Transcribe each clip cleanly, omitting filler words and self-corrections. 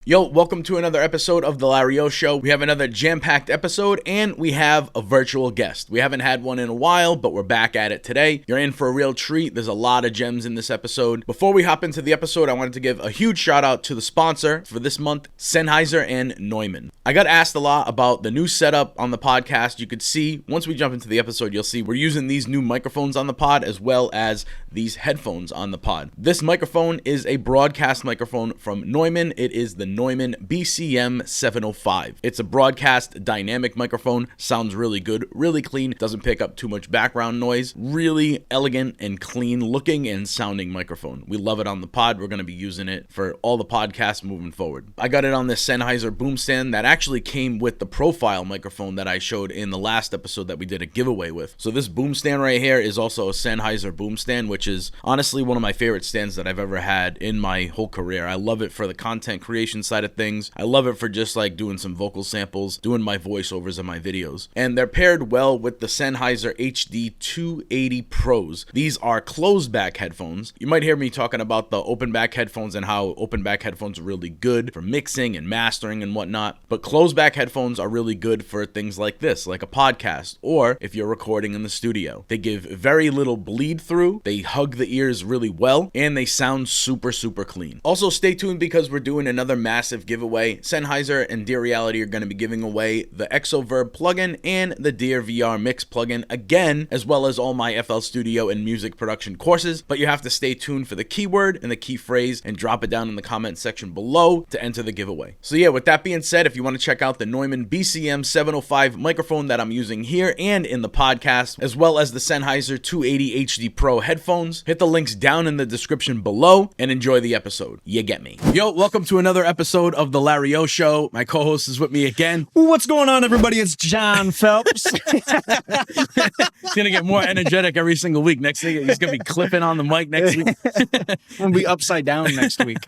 Yo, welcome to another episode of the Larry Ohh Show. We have another jam-packed episode, and we have a virtual guest. We haven't had one in a while, but we're back at it today. You're in for a real treat. There's a lot of gems in this episode. Before we hop into the episode, I wanted to give a huge shout out to the sponsor for this month, Sennheiser and Neumann. I got asked a lot about the new setup on the podcast. You could see, once we jump into the episode, you'll see we're using these new microphones on the pod as well as these headphones on the pod. This microphone is a broadcast microphone from Neumann. It is the Neumann BCM 705. It's a broadcast dynamic microphone, sounds really good, really clean, doesn't pick up too much background noise, really elegant and clean looking and sounding microphone. We love it on the pod. We're going to be using it for all the podcasts moving forward. I got it on this Sennheiser boom stand that actually came with the profile microphone that I showed in the last episode that we did a giveaway with. So this boom stand right here is also a Sennheiser boom stand, which is honestly one of my favorite stands that I've ever had in my whole career. I love it for the content creation side of things. I love it for just like doing some vocal samples, doing my voiceovers in my videos. And they're paired well with the Sennheiser HD 280 Pros. These are closed back headphones. You might hear me talking about the open back headphones and how open back headphones are really good for mixing and mastering and whatnot. But closed back headphones are really good for things like this, like a podcast, or if you're recording in the studio. They give very little bleed through, they hug the ears really well, and they sound super clean. Also stay tuned because we're doing another massive giveaway. Sennheiser and Dear Reality are going to be giving away the Exoverb plugin and the Dear VR Mix plugin again, as well as all my FL Studio and music production courses. But you have to stay tuned for the keyword and the key phrase and drop it down in the comment section below to enter the giveaway. So yeah, with that being said, if you want to check out the Neumann BCM 705 microphone that I'm using here and in the podcast, as well as the Sennheiser 280 HD Pro headphones, hit the links down in the description below and enjoy the episode. You get me. Yo, welcome to another episode of the Larry Ohh Show. My co-host is with me again. What's going on, everybody? It's John Phelps. He's gonna get more energetic every single week. Next thing, he's gonna be clipping on the mic next week. I'm gonna be upside down next week.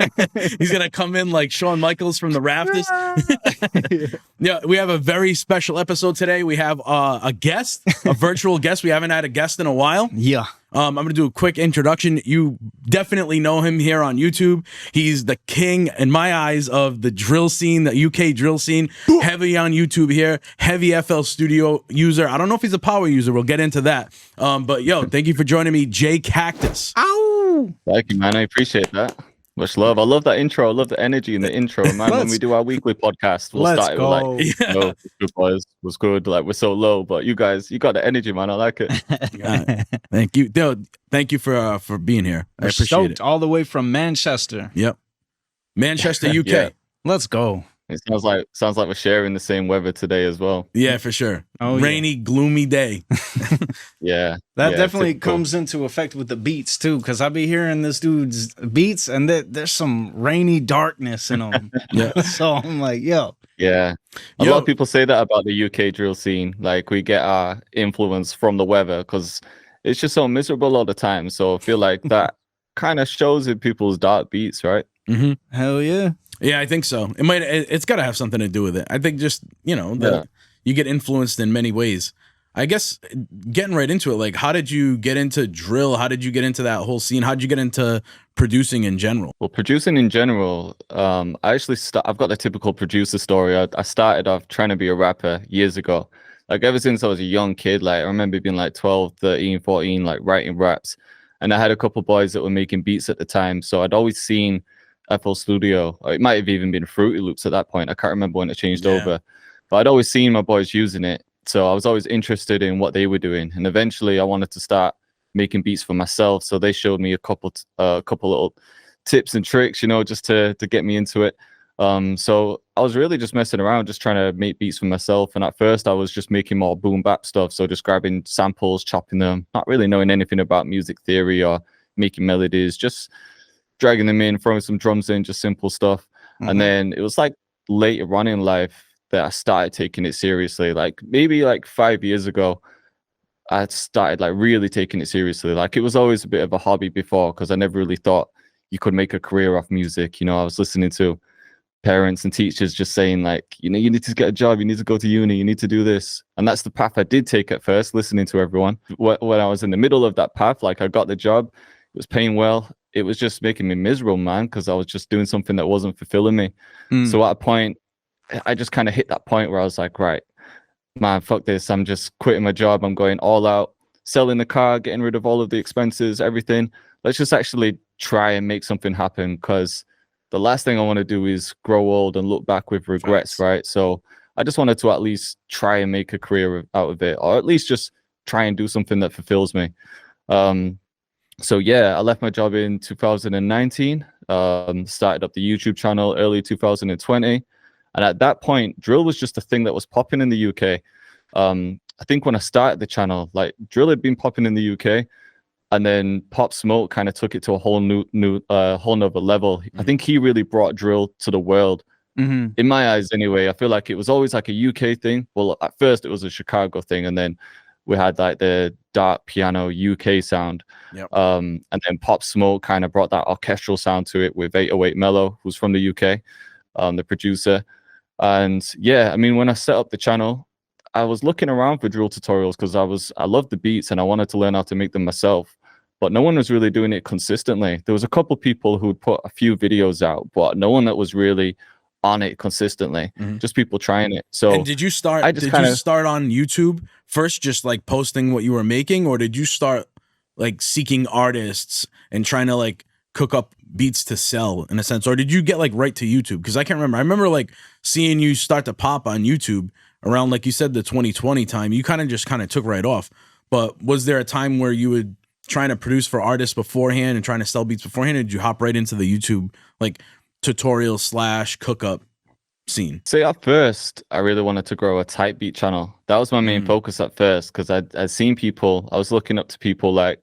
He's gonna come in like Shawn Michaels from the rafters. Yeah, we have a very special episode today. We have a guest, a virtual guest. We haven't had a guest in a while. Yeah. I'm going to do a quick introduction. You definitely know him here on YouTube. He's the king, in my eyes, of the drill scene, the UK drill scene. Heavy on YouTube here. Heavy FL Studio user. I don't know if he's a power user. We'll get into that. But yo, thank you for joining me, Jay Cactus. Ow! Thank you, man. I appreciate that. Much love. I love that intro. I love the energy in the intro, man. When we do our weekly podcast, we'll start it with like, "Yo, good boys, was good." Like we're so low, but you guys, you got the energy, man. I like it. Thank you. Thank you for being here. I appreciate it. All the way from Manchester. Yep, Manchester, UK. Yeah. Let's go. It sounds like we're sharing the same weather today as well. Yeah, for sure. Oh, rainy, gloomy day. Yeah, that yeah, definitely typical. comes into effect with the beats too, because I be hearing this dude's beats, and there's some rainy darkness in them. Yeah. So I'm like, yo. Yeah, a lot of people say that about the UK drill scene. Like we get our influence from the weather because it's just so miserable all the time. So I feel like that kind of shows in people's dark beats, right? Mm-hmm. Hell yeah. Yeah, I think so. It's got to have something to do with it. I think just, you get influenced in many ways. I guess getting right into it, like, how did you get into drill? How did you get into that whole scene? How did you get into producing in general? Well, producing in general, I actually I've got the typical producer story. I started off trying to be a rapper years ago. Like ever since I was a young kid, like I remember being like 12, 13, 14, like writing raps. And I had a couple boys that were making beats at the time. So I'd always seen FL Studio, or it might have even been Fruity Loops at that point. I can't remember when it changed over, but I'd always seen my boys using it. So I was always interested in what they were doing. And eventually I wanted to start making beats for myself. So they showed me a couple little tips and tricks, just to get me into it. So I was really just messing around, just trying to make beats for myself. And at first I was just making more boom bap stuff. So just grabbing samples, chopping them, not really knowing anything about music theory or making melodies, just dragging them in, throwing some drums in, just simple stuff. Mm-hmm. And then it was like later on in life that I started taking it seriously. Like maybe like 5 years ago, I started like really taking it seriously. Like it was always a bit of a hobby before because I never really thought you could make a career off music. I was listening to parents and teachers just saying like, you need to get a job, you need to go to uni, you need to do this. And that's the path I did take at first, listening to everyone. When I was in the middle of that path, like I got the job, it was paying well. it was just making me miserable, man, because I was just doing something that wasn't fulfilling me. So at a point, I just kind of hit that point where I was like, right, man, fuck this. I'm just quitting my job. I'm going all out, selling the car, getting rid of all of the expenses, everything. Let's just actually try and make something happen, because the last thing I want to do is grow old and look back with regrets, right? So I just wanted to at least try and make a career out of it, or at least just try and do something that fulfills me. So yeah, I left my job in 2019, started up the YouTube channel early 2020. And at that point, drill was just a thing that was popping in the UK. I think when I started the channel, like drill had been popping in the UK, and then Pop Smoke kind of took it to a whole nother level. I think he really brought drill to the world. In my eyes, anyway. I feel like it was always like a UK thing. Well, at first it was a Chicago thing, and then we had like the dark piano UK sound. And then Pop Smoke kind of brought that orchestral sound to it with 808 Mellow, who's from the UK, the producer. And yeah, I mean, when I set up the channel, I was looking around for drill tutorials because I loved the beats and I wanted to learn how to make them myself. But no one was really doing it consistently. There was a couple people who'd put a few videos out, but no one that was really on it consistently. Just people trying it. So and did you start on YouTube first, just like posting what you were making, or did you start like seeking artists and trying to like cook up beats to sell in a sense, or did you get like right to YouTube? Because I can't remember. I remember like seeing you start to pop on YouTube around, like you said, the 2020 time. You kind of took right off. But was there a time where you would trying to produce for artists beforehand and trying to sell beats beforehand, or did you hop right into the YouTube like tutorial / cook up scene? See, at first, I really wanted to grow a type beat channel. That was my main focus at first, because I'd seen people, I was looking up to people like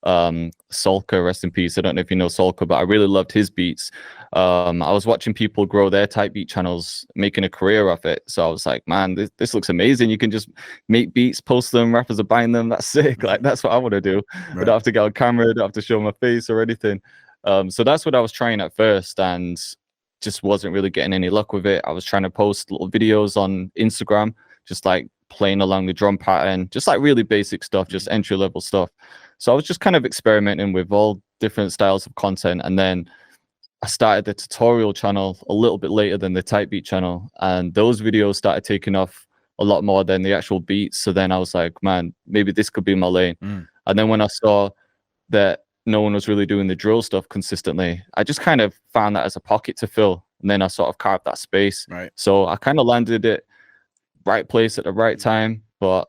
Solka, rest in peace. I don't know if you know Solka, but I really loved his beats. I was watching people grow their type beat channels, making a career of it. So I was like, man, this looks amazing. You can just make beats, post them, rappers are buying them. That's sick. Like, that's what I want to do. I don't have to get on camera, I don't have to show my face or anything. So that's what I was trying at first, and just wasn't really getting any luck with it. I was trying to post little videos on Instagram, just like playing along the drum pattern, just like really basic stuff, just entry level stuff. So I was just kind of experimenting with all different styles of content. And then I started the tutorial channel a little bit later than the type beat channel. And those videos started taking off a lot more than the actual beats. So then I was like, man, maybe this could be my lane. And then when I saw that no one was really doing the drill stuff consistently, I just kind of found that as a pocket to fill. And then I sort of carved that space. So I kind of landed it right place at the right time. But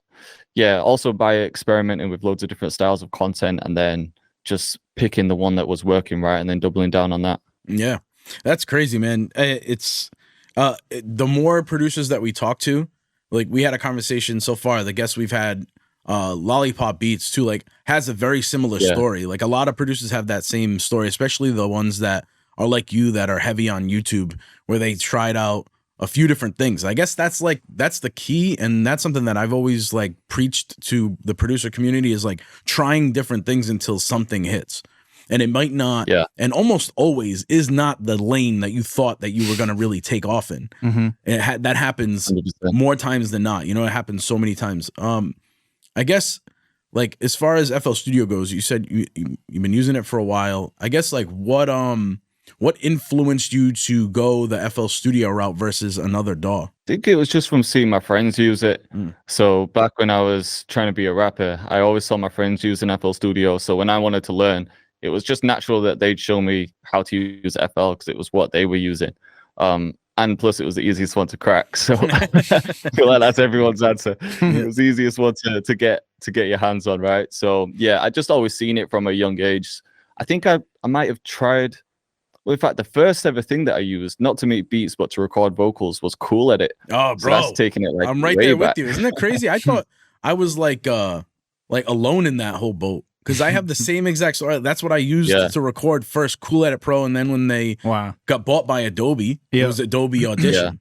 yeah, also by experimenting with loads of different styles of content and then just picking the one that was working right and then doubling down on that. Yeah, that's crazy, man. It's the more producers that we talk to, like we had a conversation so far, the guests we've had, Lollipop Beats too, like has a very similar story. Like a lot of producers have that same story, especially the ones that are like you, that are heavy on YouTube, where they tried out a few different things. I guess that's the key, and that's something that I've always like preached to the producer community, is like trying different things until something hits. And it might not, and almost always is not the lane that you thought that you were going to really take off in. That happens 100%. More times than not. You know, it happens so many times. I guess, like, as far as FL Studio goes, you said you've been using it for a while. I guess, like, what influenced you to go the FL Studio route versus another DAW? I think it was just from seeing my friends use it. So back when I was trying to be a rapper, I always saw my friends using FL Studio. So when I wanted to learn, it was just natural that they'd show me how to use FL, because it was what they were using. And plus, it was the easiest one to crack. So I feel like that's everyone's answer. It was the easiest one to get your hands on, right? So yeah, I just always seen it from a young age. I think I might have tried. Well, in fact, the first ever thing that I used, not to make beats, but to record vocals, was Cool Edit. Oh, bro, so that's taking it like I'm right there with you. Isn't that crazy? I thought I was like alone in that whole boat, because I have the same exact story. That's what I used to record first, Cool Edit Pro, and then when they got bought by Adobe, it was Adobe Audition.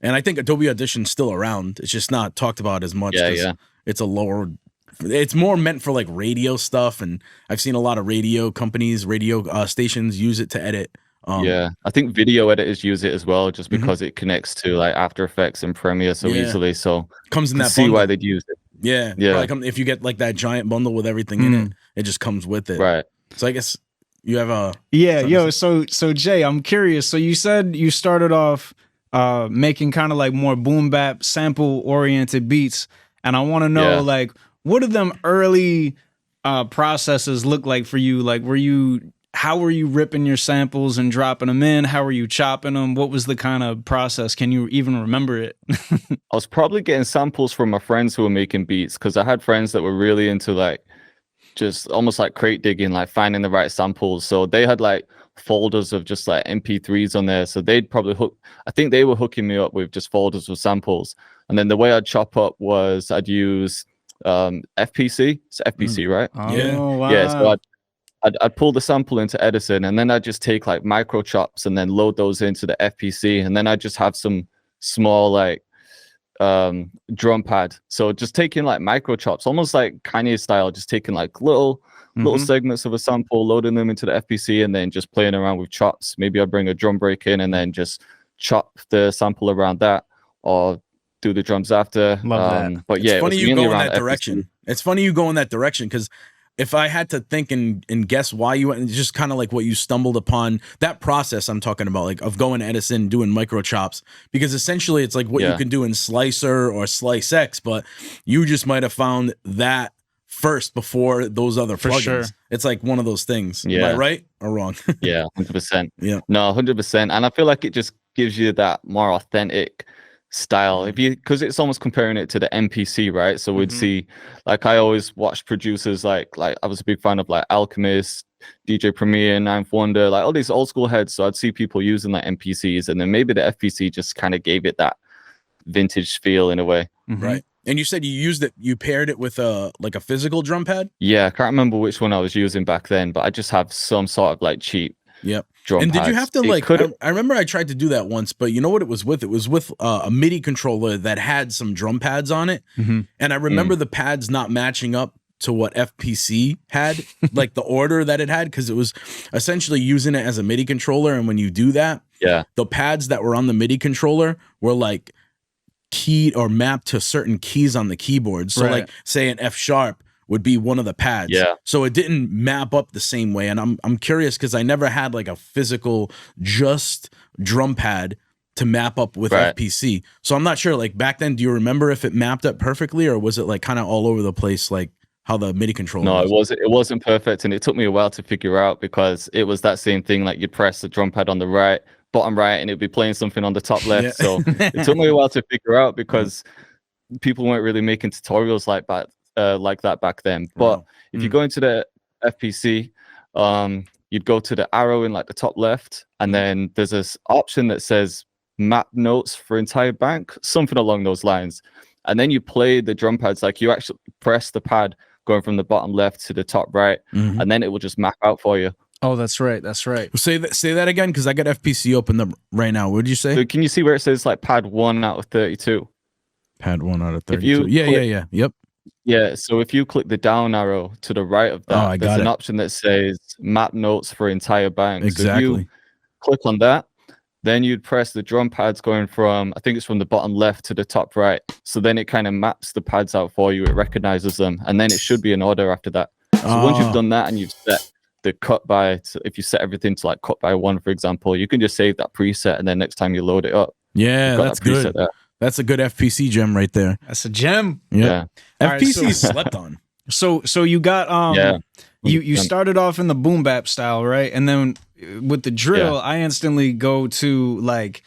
And I think Adobe Audition's still around. It's just not talked about as much. It's a lower. It's more meant for like radio stuff, and I've seen a lot of radio companies, radio stations use it to edit. I think video editors use it as well, just because it connects to like After Effects and Premiere so easily. So comes in that see why they'd use it. Yeah. Like if you get like that giant bundle with everything in it, it just comes with it. Right. So I guess You have a So Jay, I'm curious. So you said you started off making kind of like more boom bap sample oriented beats, and I want to know like what did them early processes look like for you? Like how were you ripping your samples and dropping them in? How were you chopping them? What was the kind of process? Can you even remember it? I was probably getting samples from my friends who were making beats, because I had friends that were really into like just almost like crate digging, like finding the right samples. So they had like folders of just like MP3s on there. So they'd probably I think they were hooking me up with just folders with samples. And then the way I'd chop up was I'd use FPC. It's FPC, right? Oh, wow. Yeah. So I'd pull the sample into Edison, and then I'd just take like micro chops and then load those into the FPC. And then I'd just have some small like drum pad. So just taking like micro chops, almost like Kanye style, just taking like little segments of a sample, loading them into the FPC, and then just playing around with chops. Maybe I'd bring a drum break in and then just chop the sample around that, or do the drums after. Love that. But yeah, it's funny you go in that FPC. direction. It's funny you go in that direction, because if I had to think and guess why you went, it's just kind of like what you stumbled upon, that process I'm talking about, like of going to Edison, doing micro chops, because essentially it's like what you can do in Slicer or Slice X, but you just might have found that first before those other plugins. Sure. It's like one of those things. Yeah. Am I right or wrong? Yeah, 100%. Yeah. No, 100%. And I feel like it just gives you that more authentic style, because it's almost comparing it to the MPC, right? So we'd see, like, I always watched producers like I was a big fan of like Alchemist, DJ Premier, Ninth Wonder, like all these old school heads. So I'd see people using like MPCs, and then maybe the FPC just kind of gave it that vintage feel in a way. Right. And you said you used it, you paired it with a physical drum pad? Yeah, I can't remember which one I was using back then, but I just have some sort of like cheap drum and pads. did you have to like, I remember I tried to do that once, but you know what it was with? It was with a MIDI controller that had some drum pads on it. And I remember the pads not matching up to what FPC had, like the order that it had, because it was essentially using it as a MIDI controller. And when you do that, the pads that were on the MIDI controller were like keyed or mapped to certain keys on the keyboard. So like say an F sharp would be one of the pads. So it didn't map up the same way. And I'm curious, because I never had like a physical just drum pad to map up with FPC. So I'm not sure, like back then, do you remember if it mapped up perfectly, or was it like kind of all over the place, like how the MIDI controller was? It wasn't perfect, and it took me a while to figure out, because it was that same thing, like you'd press the drum pad on the bottom right, and it'd be playing something on the top left. So it took me a while to figure out, because people weren't really making tutorials like that back then. But if you go into the FPC, you'd go to the arrow in like the top left, and then there's this option that says map notes for entire bank, something along those lines. And then you play the drum pads, like you actually press the pad going from the bottom left to the top right, and then it will just map out for you. Oh, that's right. That's right. Say that again, because I got FPC open up right now. What did you say? So can you see where it says like pad 1 out of 32? Pad 1 out of 32. Yep. Yeah, so if you click the down arrow to the right of that, there's an option that says map notes for entire bank. Exactly. So if you click on that, then you'd press the drum pads going from, I think it's from the bottom left to the top right. So then it kind of maps the pads out for you. It recognizes them, and then it should be in order after that. So once you've done that and you've set the cut by, if you set everything to like cut by 1, for example, you can just save that preset, and then next time you load it up, that's good. That's a good FPC gem right there. That's a gem. Yeah. FPC right, slept on. So you got you started off in the boom bap style, right? And then with the drill, I instantly go to like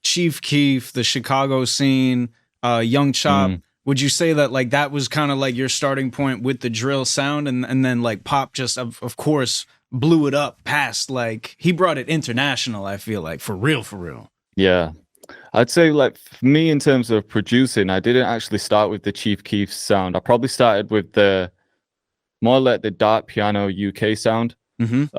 Chief Keef, the Chicago scene, Young Chop. Would you say that like that was kind of like your starting point with the drill sound, and then like Pop just of course blew it up past, like he brought it international, I feel like, for real. Yeah. I'd say like for me in terms of producing, I didn't actually start with the Chief Keef sound. I probably started with the more like the dark piano UK sound. It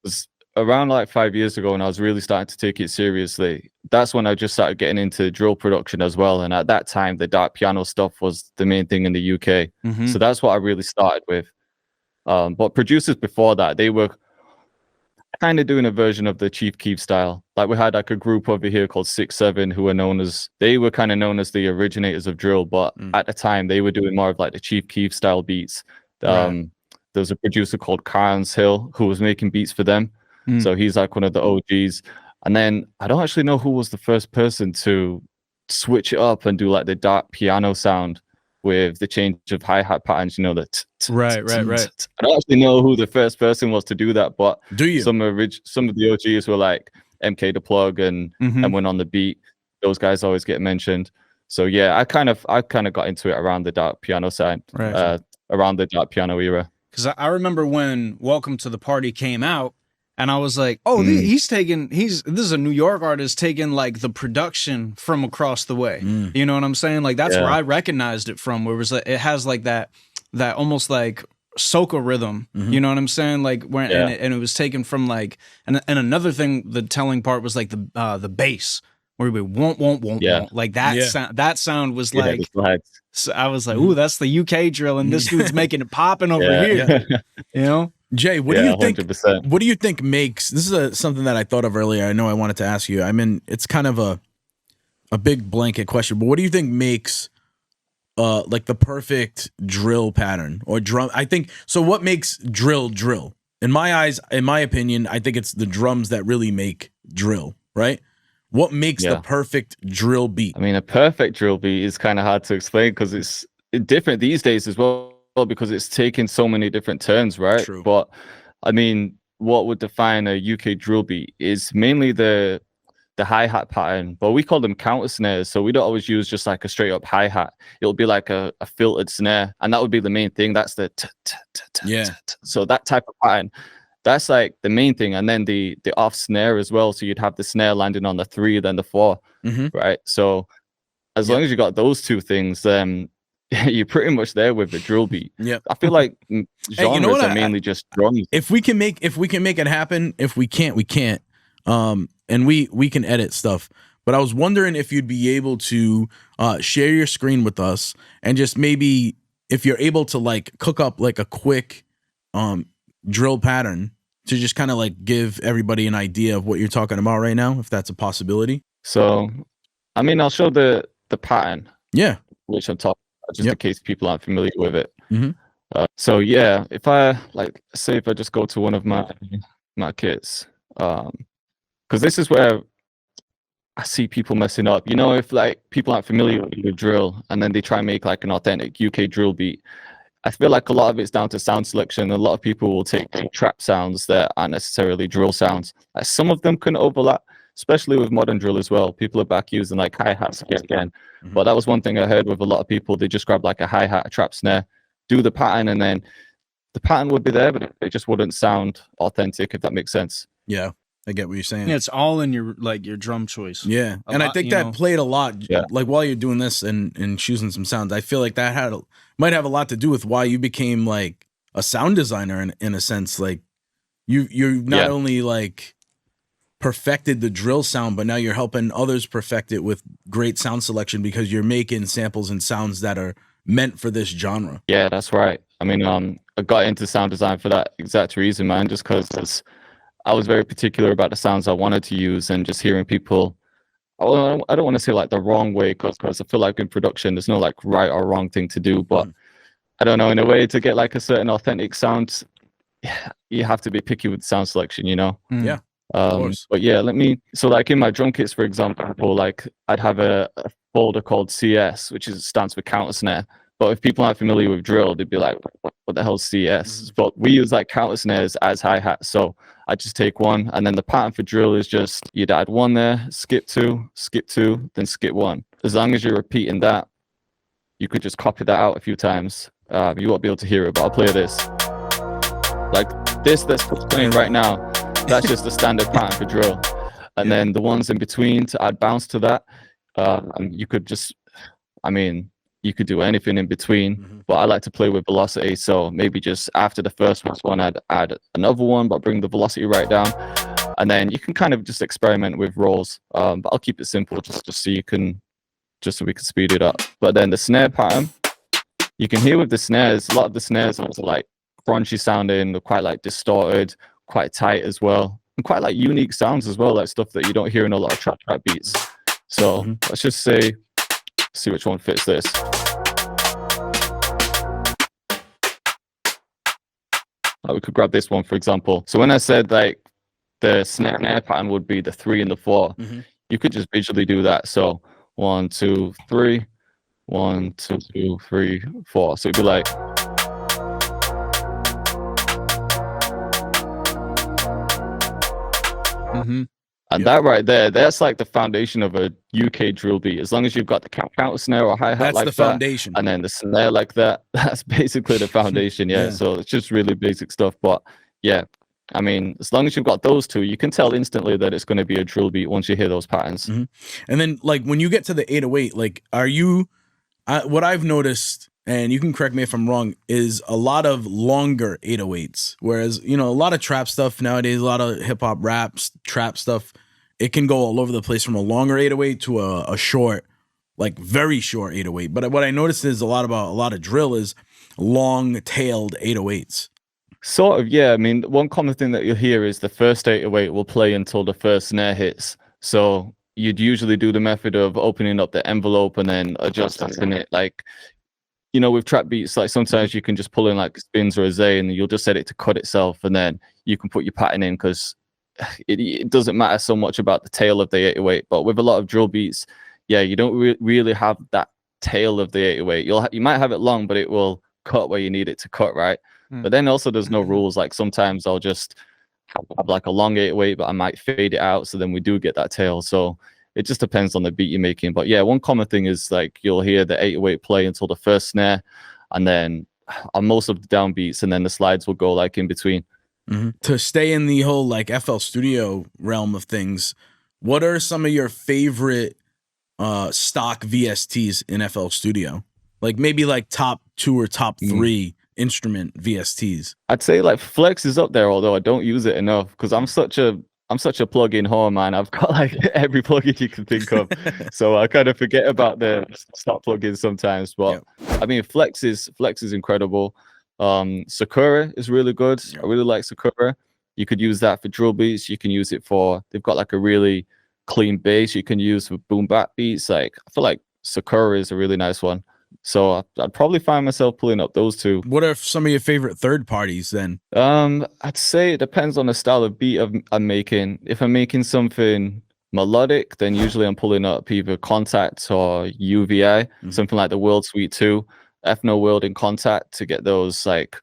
was around like 5 years ago when I was really starting to take it seriously. That's when I just started getting into drill production as well. And at that time, the dark piano stuff was the main thing in the UK. So that's what I really started with. But producers before that, they were kind of doing a version of the Chief Keef style. Like we had like a group over here called 6-7 who were they were kind of known as the originators of drill, but at the time they were doing more of like the Chief Keef style beats. there's a producer called Carnes Hill who was making beats for them. So he's like one of the OGs. And then I don't actually know who was the first person to switch it up and do like the dark piano sound with the change of hi-hat patterns, you know, that right. I don't actually know who the first person was to do that, but do you? Some of the OGs were like MK the Plug and went on the beat. Those guys always get mentioned. So yeah, I kind of got into it around the dark piano side, around the dark piano era. Because I remember when Welcome to the Party came out, and I was like, oh, this is a New York artist taking like the production from across the way. You know what I'm saying? Like that's where I recognized it from, where it was like, it has like that almost like soca rhythm. You know what I'm saying? Like when and it was taken from like, and another thing, the telling part was like the bass where we won't like that that sound was like, so I was like, ooh, that's the UK drill, and this dude's making it popping over here. You know? Jay, what do you think? 100%. What do you think makes this is something that I thought of earlier? I know I wanted to ask you. I mean, it's kind of a big blanket question, but what do you think makes like the perfect drill pattern or drum? I think so. What makes drill? In my eyes, in my opinion, I think it's the drums that really make drill. Right? What makes the perfect drill beat? I mean, a perfect drill beat is kind of hard to explain because it's different these days as well, because it's taken so many different turns, right? True. But I mean, what would define a UK drill beat is mainly the hi-hat pattern, but we call them counter snares, so we don't always use just like a straight up hi-hat. It'll be like a filtered snare, and that would be the main thing. That's the so that type of pattern, that's like the main thing. And then the off snare as well, so you'd have the snare landing on the 3, then the 4, right? So as long as you got those two things, then you're pretty much there with the drill beat. Yeah, I feel like genres are mainly just drums. If we can make it happen, if we can't, we can't. And we can edit stuff. But I was wondering if you'd be able to share your screen with us and just maybe if you're able to like cook up like a quick drill pattern to just kind of like give everybody an idea of what you're talking about right now, if that's a possibility. So, I mean, I'll show the pattern. Yeah, which I'm talking about, just in case people aren't familiar with it. So yeah, if I like, say if I just go to one of my kits, because this is where I see people messing up. You know, if like people aren't familiar with drill and then they try and make like an authentic UK drill beat, I feel like a lot of it's down to sound selection. A lot of people will take trap sounds that aren't necessarily drill sounds. Like some of them can overlap, especially with modern drill as well. People are back using like hi-hats again. But that was one thing I heard with a lot of people. They just grab like a hi-hat, a trap snare, do the pattern, and then the pattern would be there, but it just wouldn't sound authentic, if that makes sense. Yeah, I get what you're saying. Yeah, it's all in your your drum choice. Yeah, and I think that played a lot. Like while you're doing this and choosing some sounds, I feel like that might have a lot to do with why you became like a sound designer in a sense. Like you not only like perfected the drill sound, but now you're helping others perfect it with great sound selection because you're making samples and sounds that are meant for this genre. Yeah, that's right. I mean, I got into sound design for that exact reason, man, just because I was very particular about the sounds I wanted to use, and just hearing people, I don't want to say like the wrong way, because I feel like in production, there's no like right or wrong thing to do, but I don't know, in a way to get like a certain authentic sound, you have to be picky with sound selection, you know? Yeah. But yeah, so like in my drum kits, for example, like I'd have a folder called CS, which stands for counter snare. But if people aren't familiar with drill, they'd be like, what the hell's CS? But we use like counter snares as hi-hats. So I just take one, and then the pattern for drill is just you'd add 1 there, skip 2, then skip 1. As long as you're repeating that, you could just copy that out a few times. You won't be able to hear it, but I'll play this. Like this that's playing right now, that's just the standard pattern for drill. And then the ones in between, to add bounce to that, you could just, you could do anything in between, but I like to play with velocity. So maybe just after the first one, I'd add another one, but bring the velocity right down. And then you can kind of just experiment with rolls. But I'll keep it simple just so we can speed it up. But then the snare pattern, you can hear with the snares, a lot of the snares are like crunchy sounding, they're quite like distorted, quite tight as well, and quite like unique sounds as well, like stuff that you don't hear in a lot of trap beats. So let's just see which one fits this. Like we could grab this one, for example. So when I said like the snare and air pattern would be the 3 and the 4, you could just visually do that. So 1, 2, 3, 1, 2, 3, 4. So it'd be like. And that right there, that's like the foundation of a UK drill beat. As long as you've got the counter snare or hi-hat like that, that's the foundation. And then the snare like that, that's basically the foundation. Yeah. So it's just really basic stuff. But yeah, I mean, as long as you've got those two, you can tell instantly that it's going to be a drill beat once you hear those patterns. And then like when you get to the 808, like are you, what I've noticed, and you can correct me if I'm wrong, is a lot of longer 808s. Whereas, you know, a lot of trap stuff nowadays, a lot of hip hop raps, trap stuff, it can go all over the place from a longer 808 to a short, like very short 808. But what I noticed is a lot of drill is long tailed 808s. Sort of, yeah. I mean, one common thing that you'll hear is the first 808 will play until the first snare hits. So you'd usually do the method of opening up the envelope and then adjusting it. Like, you know, with trap beats, like sometimes you can just pull in like spins or a Z and you'll just set it to cut itself, and then you can put your pattern in because it doesn't matter so much about the tail of the 808. But with a lot of drill beats, yeah, you don't really have that tail of the 808. You might have it long, but it will cut where you need it to cut, right? But then also there's no rules. Like sometimes I'll just have like a long 808, but I might fade it out, so then we do get that tail. So it just depends on the beat you're making. But yeah, one common thing is like you'll hear the 808 play until the first snare, and then on most of the downbeats, and then the slides will go like in between. To stay in the whole like FL Studio realm of things, what are some of your favorite stock VSTs in FL Studio? Like maybe like top 2 or top 3 instrument VSTs. I'd say like Flex is up there, although I don't use it enough because I'm such a plugin whore, man. I've got like every plugin you can think of, so I kind of forget about the stock plugins sometimes. But I mean, Flex is incredible. Sakura is really good. I really like Sakura. You could use that for drill beats. You can use it for, they've got like a really clean bass you can use for boom bap beats. Like I feel like Sakura is a really nice one. So I'd probably find myself pulling up those two. What are some of your favorite third parties then? I'd say it depends on the style of beat I'm making. If I'm making something melodic, then usually I'm pulling up either Contact or UVI, something like the World Suite 2, Ethno World in Contact to get those like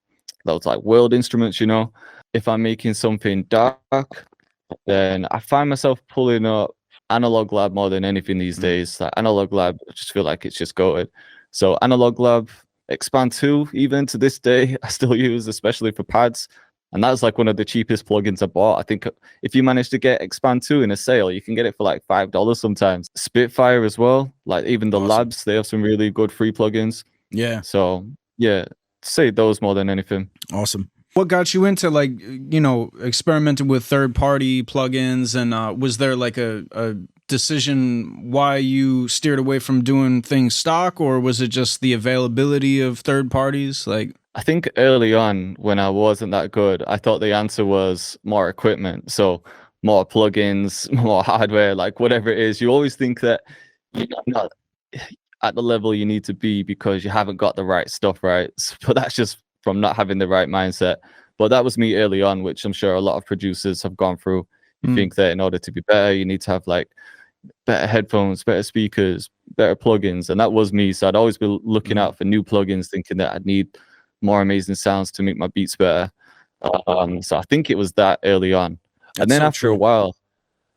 world instruments, you know. If I'm making something dark, then I find myself pulling up Analog Lab more than anything these days. Like Analog Lab, I just feel like it's just goated. So Analog Lab, Expand 2, even to this day, I still use, especially for pads. And that's like one of the cheapest plugins I bought. I think if you manage to get Expand 2 in a sale, you can get it for like $5 sometimes. Spitfire as well. Like even the labs, they have some really good free plugins. Yeah. So yeah, say those more than anything. Awesome. What got you into like, you know, experimenting with third-party plugins, and was there like a decision why you steered away from doing things stock, or was it just the availability of third parties? Like, I think early on when I wasn't that good, I thought the answer was more equipment. So more plugins, more hardware, like whatever it is. You always think that you're not at the level you need to be because you haven't got the right stuff, right? But that's just from not having the right mindset. But that was me early on, which I'm sure a lot of producers have gone through. You think that in order to be better, you need to have like better headphones, better speakers, better plugins. And that was me. So I'd always be looking out for new plugins, thinking that I'd need more amazing sounds to make my beats better. So I think it was that early on. And then after a while,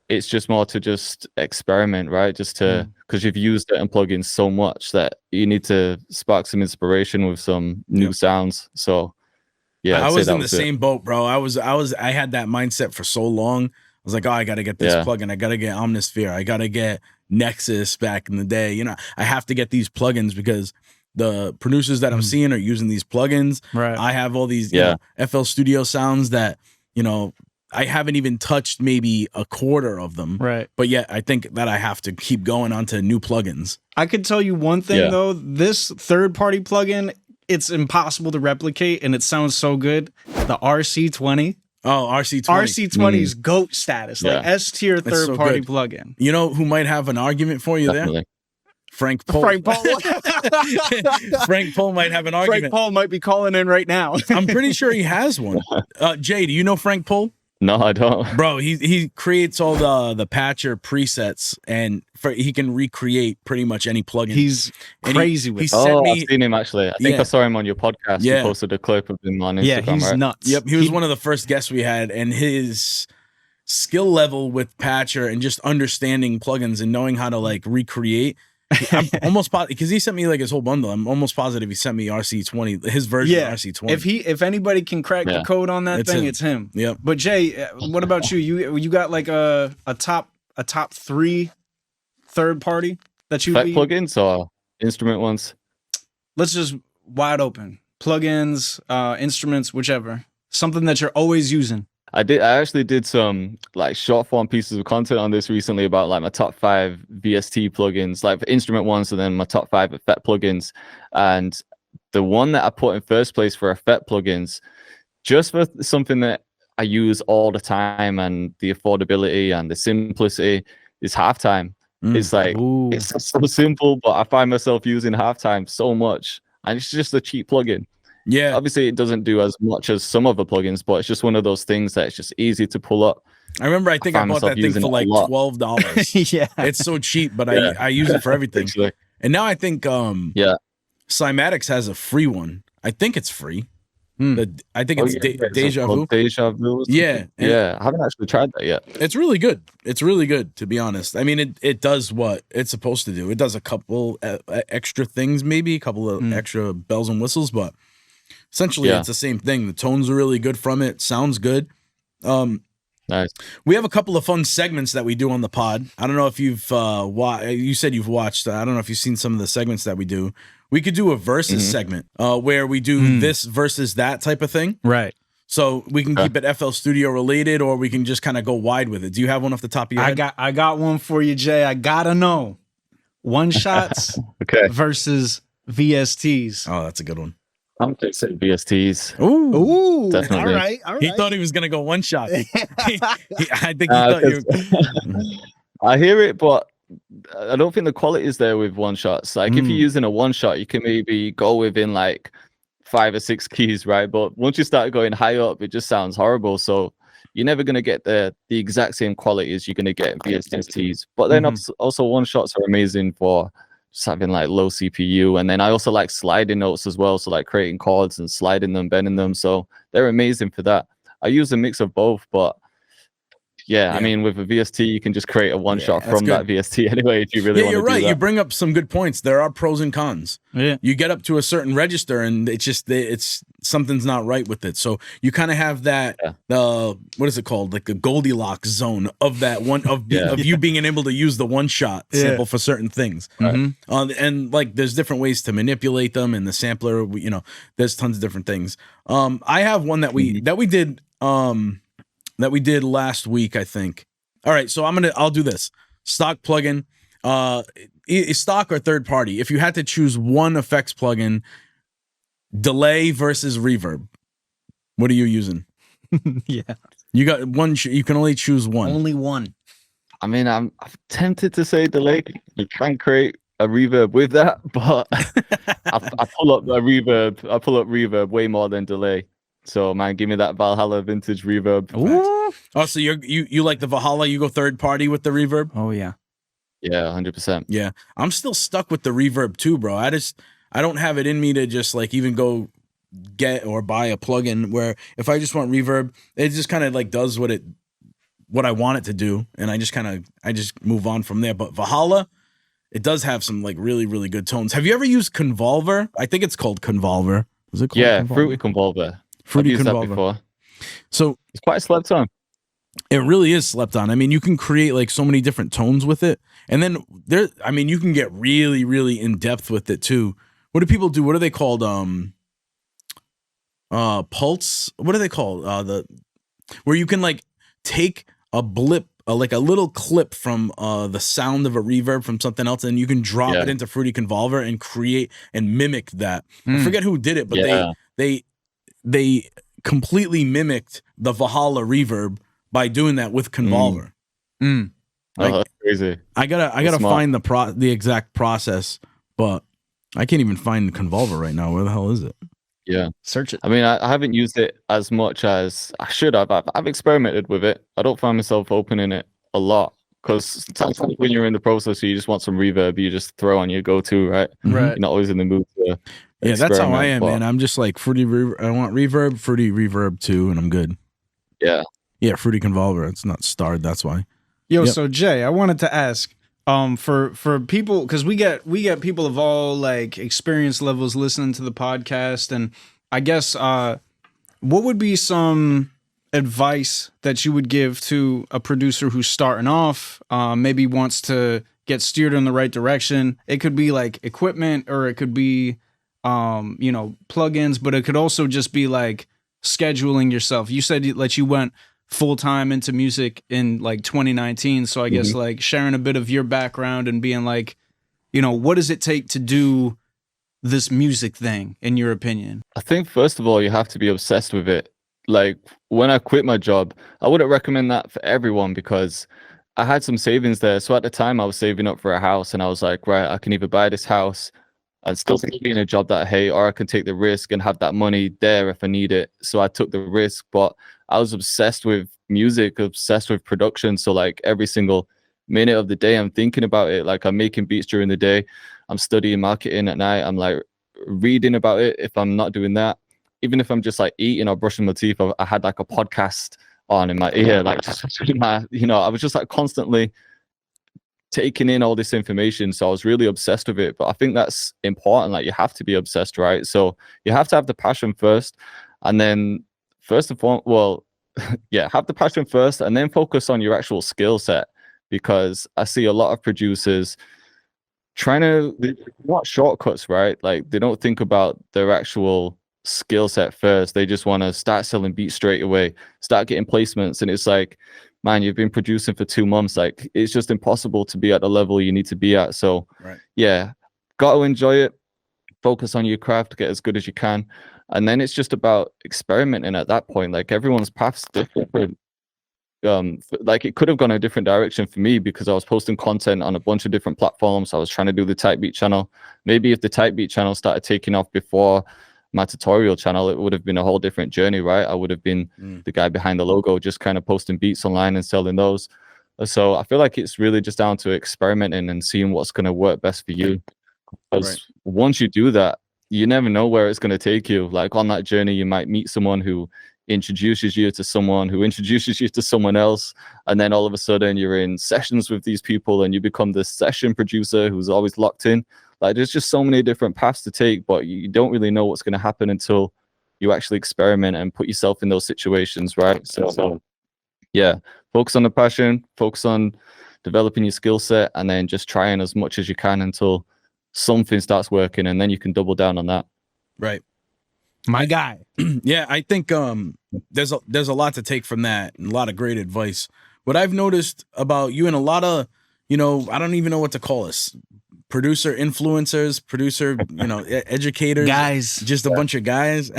it's just more to just experiment, right? Just to, because you've used certain plugins so much that you need to spark some inspiration with some new sounds. So yeah, I was in the same boat, bro. I had that mindset for so long. I was like, oh, I got to get this plugin. I got to get Omnisphere. I got to get Nexus back in the day. You know, I have to get these plugins because the producers that I'm seeing are using these plugins. Right. I have all these you know, FL Studio sounds that, you know, I haven't even touched maybe a quarter of them. Right. But yet I think that I have to keep going onto new plugins. I could tell you one thing though, this third-party plugin, it's impossible to replicate and it sounds so good. The RC20. Oh, RC20. RC20 is GOAT status, like S tier third-party plugin. You know who might have an argument for you there? Frank Pohl. Frank Paul. Frank Pohl might have an argument. Frank Paul might be calling in right now. I'm pretty sure he has one. Jay, do you know Frank Pohl? No, I don't. Bro, he creates all the patcher presets, and he can recreate pretty much any plugin. He's crazy with it. I've seen him actually. I think I saw him on your podcast. Yeah. You posted a clip of him on Instagram. Yeah, he's right? nuts. Yep, he was one of the first guests we had, and his skill level with patcher and just understanding plugins and knowing how to like recreate. I'm almost positive because he sent me like his whole bundle. I'm almost positive he sent me RC20, his version of RC20. If anybody can crack the code on that thing, it's him. Yep. But Jay, what about you? You got like a top 3 third party that you Effect plugins or instrument ones? Let's just wide open. Plugins, instruments, whichever. Something that you're always using. I actually did some like short form pieces of content on this recently about like my top 5 VST plugins, like for instrument ones, and then my top 5 effect plugins. And the one that I put in first place for effect plugins, just for something that I use all the time and the affordability and the simplicity, is Halftime. It's like, it's so simple, but I find myself using Halftime so much. And it's just a cheap plugin. Yeah, obviously it doesn't do as much as some other plugins, but it's just one of those things that it's just easy to pull up. I remember I think I bought that thing for like $12. Yeah, it's so cheap, but I use it for everything. And now I think Cymatics has a free one. I think it's free. I think it's Deja Vu. Deja Vu. Yeah, I haven't actually tried that yet. It's really good. It's really good, to be honest. I mean, it does what it's supposed to do. It does a couple extra things, maybe a couple of extra bells and whistles, but essentially, it's the same thing. The tones are really good from it. Sounds good. Nice. We have a couple of fun segments that we do on the pod. I don't know if you've you said you've watched. I don't know if you've seen some of the segments that we do. We could do a versus segment where we do this versus that type of thing. Right. So we can keep it FL Studio related, or we can just kind of go wide with it. Do you have one off the top of your head? I got one for you, Jay. I gotta know. One shots versus VSTs. Oh, that's a good one. I'm going to say VSTs. Ooh, definitely. All right. He thought he was going to go one shot. I think he thought you. I hear it, but I don't think the quality is there with one shots. Like if you're using a one shot, you can maybe go within like 5 or 6 keys, right? But once you start going high up, it just sounds horrible. So you're never going to get the exact same quality as you're going to get in VSTs. But then also one shots are amazing for just having like low CPU. And then I also like sliding notes as well. So like creating chords and sliding them, bending them. So they're amazing for that. I use a mix of both, but I mean, with a VST, you can just create a one shot from that VST anyway, if you really want to do that. You're right. You bring up some good points. There are pros and cons. Yeah. You get up to a certain register and it's something's not right with it. So you kind of have that, what is it called? Like the Goldilocks zone of that one, of you being able to use the one shot sample for certain things. And like there's different ways to manipulate them, and the sampler, there's tons of different things. I have one that we did last week, I think. All right, so I'll do this. Stock plugin, stock or third party. If you had to choose one effects plugin, delay versus reverb, what are you using? You got one. You can only choose one. Only one. I mean, I'm tempted to say delay. You can create a reverb with that, but I pull up reverb. I pull up reverb way more than delay. So man, give me that Valhalla vintage reverb. Ooh. Oh, so you like the Valhalla? You go third party with the reverb? Oh yeah, 100%. Yeah, I'm still stuck with the reverb too, bro. I don't have it in me to just like even go get or buy a plugin where if I just want reverb, it just kind of like does what I want it to do, and I just move on from there. But Valhalla, it does have some like really really good tones. Have you ever used Convolver? I think it's called Convolver. Is it called Convolver? Fruity Convolver. Fruity I've used Convolver. that before. So it's quite slept on. It really is slept on. I mean, you can create like so many different tones with it, and then you can get really, really in depth with it too. What do people do? What are they called? Pulse. What are they called? Where you can like take a blip, like a little clip from the sound of a reverb from something else, and you can drop it into Fruity Convolver and create and mimic that. I forget who did it, but they completely mimicked the Valhalla reverb by doing that with Convolver. Like, that's crazy. I gotta find the exact process, but I can't even find Convolver right now. Where the hell is it? Yeah, search it. I mean, I haven't used it as much as I should have. I've experimented with it. I don't find myself opening it a lot because sometimes when you're in the process, you just want some reverb. You just throw on your go-to, right? Right. You're not always in the mood to. Yeah, that's how I am, man. I'm just like fruity. I want reverb, fruity reverb too, and I'm good. Yeah. Yeah, fruity Convolver. It's not starred. That's why. Yo, so Jay, I wanted to ask, for people, because we get people of all like experience levels listening to the podcast, and I guess what would be some advice that you would give to a producer who's starting off, maybe wants to get steered in the right direction? It could be like equipment, or it could be plugins, but it could also just be like scheduling yourself. You said that you went full-time into music in like 2019, so I guess like sharing a bit of your background and being like, what does it take to do this music thing, in your opinion? I think first of all, you have to be obsessed with it. Like when I quit my job, I wouldn't recommend that for everyone because I had some savings there. So at the time I was saving up for a house, and I was like, right, I can either buy this house and still be in a job that I hate, or I can take the risk and have that money there if I need it. So I took the risk, but I was obsessed with music, obsessed with production. So like every single minute of the day, I'm thinking about it. Like I'm making beats during the day. I'm studying marketing at night. I'm like reading about it. If I'm not doing that, even if I'm just like eating or brushing my teeth, I had like a podcast on in my ear, like just I was just like constantly taking in all this information. So I was really obsessed with it. But I think that's important. Like you have to be obsessed, right? So you have to have the passion first, and then first of all, have the passion first, and then focus on your actual skill set. Because I see a lot of producers they want shortcuts, right? Like they don't think about their actual skill set first. They just want to start selling beats straight away, start getting placements, and it's like, man, you've been producing for 2 months. Like it's just impossible to be at the level you need to be at. So yeah, got to enjoy it, focus on your craft, get as good as you can, and then it's just about experimenting at that point. Like everyone's path's different. Like it could have gone a different direction for me because I was posting content on a bunch of different platforms. I was trying to do the Type Beat channel. Maybe if the Type Beat channel started taking off before my tutorial channel, it would have been a whole different journey, right? I would have been the guy behind the logo, just kind of posting beats online and selling those. So I feel like it's really just down to experimenting and seeing what's going to work best for you. Because once you do that, you never know where it's going to take you. Like on that journey, you might meet someone who introduces you to someone who introduces you to someone else, and then all of a sudden you're in sessions with these people and you become the session producer who's always locked in. Like there's just so many different paths to take, but you don't really know what's going to happen until you actually experiment and put yourself in those situations, right? So yeah, focus on the passion, focus on developing your skill set, and then just trying as much as you can until something starts working, and then you can double down on that. Right. My guy. Yeah, I think there's a lot to take from that, and a lot of great advice. What I've noticed about you and a lot of, I don't even know what to call us, producer influencers, producer, educators, guys, just a bunch of guys.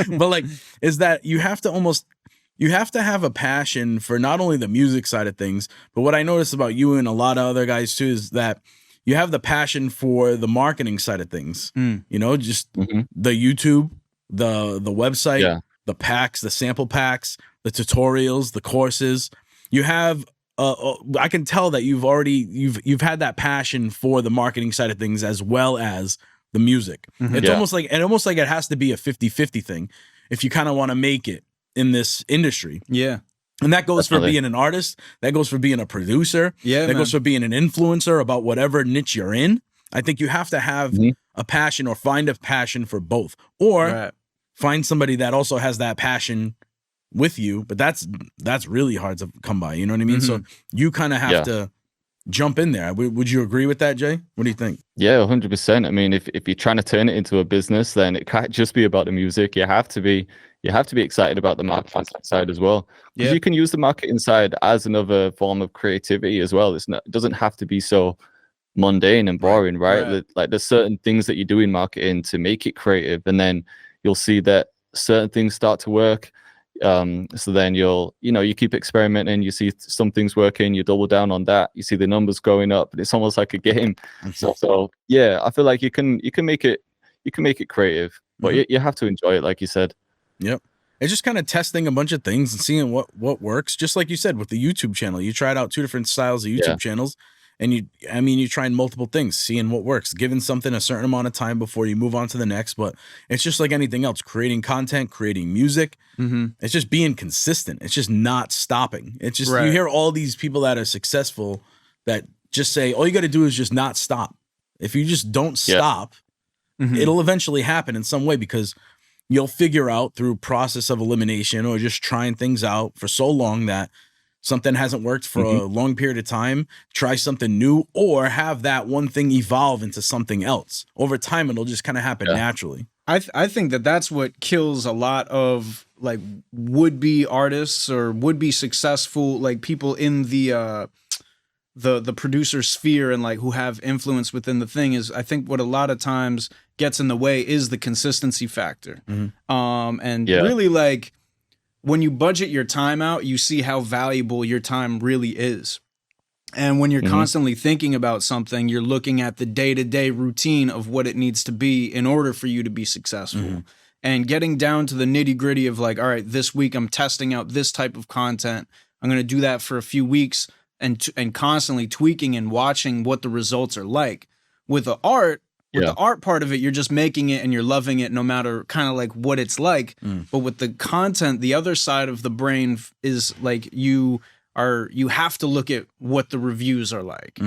But like, is that you have to have a passion for not only the music side of things, but what I noticed about you and a lot of other guys too is that you have the passion for the marketing side of things. Just the YouTube, the website, the packs, the sample packs, the tutorials, the courses. You have I can tell that you've had that passion for the marketing side of things as well as the music. It's almost like it has to be a 50-50 thing if you kind of want to make it in this industry. Yeah. And that goes for being an artist. That goes for being a producer. That goes for being an influencer about whatever niche you're in. I think you have to have a passion or find a passion for both, or find somebody that also has that passion with you. But that's really hard to come by. You know what I mean? So you kind of have to jump in there. Would you agree with that, Jay? What do you think? Yeah, 100%. I mean, if you're trying to turn it into a business, then it can't just be about the music. You have to be excited about the marketing side as well. Because you can use the marketing side as another form of creativity as well. It doesn't have to be so mundane and boring, right? Like there's certain things that you do in marketing to make it creative, and then you'll see that certain things start to work. So then you keep experimenting, you see some things working, you double down on that, you see the numbers going up, and it's almost like a game. So yeah, I feel like you can make it creative, but you have to enjoy it, like you said. Yep. It's just kind of testing a bunch of things and seeing what works. Just like you said with the YouTube channel, you tried out 2 different styles of YouTube channels, and you tried multiple things, seeing what works, giving something a certain amount of time before you move on to the next. But it's just like anything else, creating content, creating music. It's just being consistent. It's just not stopping. It's just you hear all these people that are successful that just say all you got to do is just not stop. If you just don't stop, it'll eventually happen in some way, because you'll figure out through process of elimination or just trying things out for so long that something hasn't worked for a long period of time, try something new, or have that one thing evolve into something else. Over time, it'll just kind of happen naturally. I think that's what kills a lot of like would-be artists or would-be successful like people in the producer sphere and like who have influence within the thing is, I think what a lot of times gets in the way is the consistency factor. Really, like when you budget your time out, you see how valuable your time really is. And when you're constantly thinking about something, you're looking at the day-to-day routine of what it needs to be in order for you to be successful. And getting down to the nitty-gritty of like, all right, this week I'm testing out this type of content. I'm going to do that for a few weeks and constantly tweaking and watching what the results are like. With the art, the art part of it, you're just making it and you're loving it no matter kind of like what it's like. But with the content, the other side of the brain is like you have to look at what the reviews are like.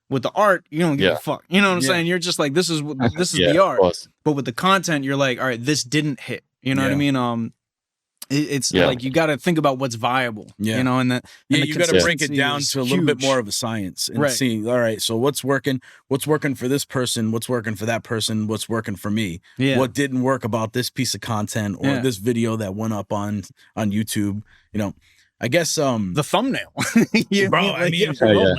With the art, you don't give a fuck. You know what I'm saying? You're just like, this is the art. But with the content, you're like, all right, this didn't hit. You know what I mean? It's like you got to think about what's viable, you know, and you got to break it down to a little bit more of a science and see, all right, so what's working for this person, what's working for that person, what's working for me, what didn't work about this piece of content or this video that went up on YouTube, you know. I guess the thumbnail,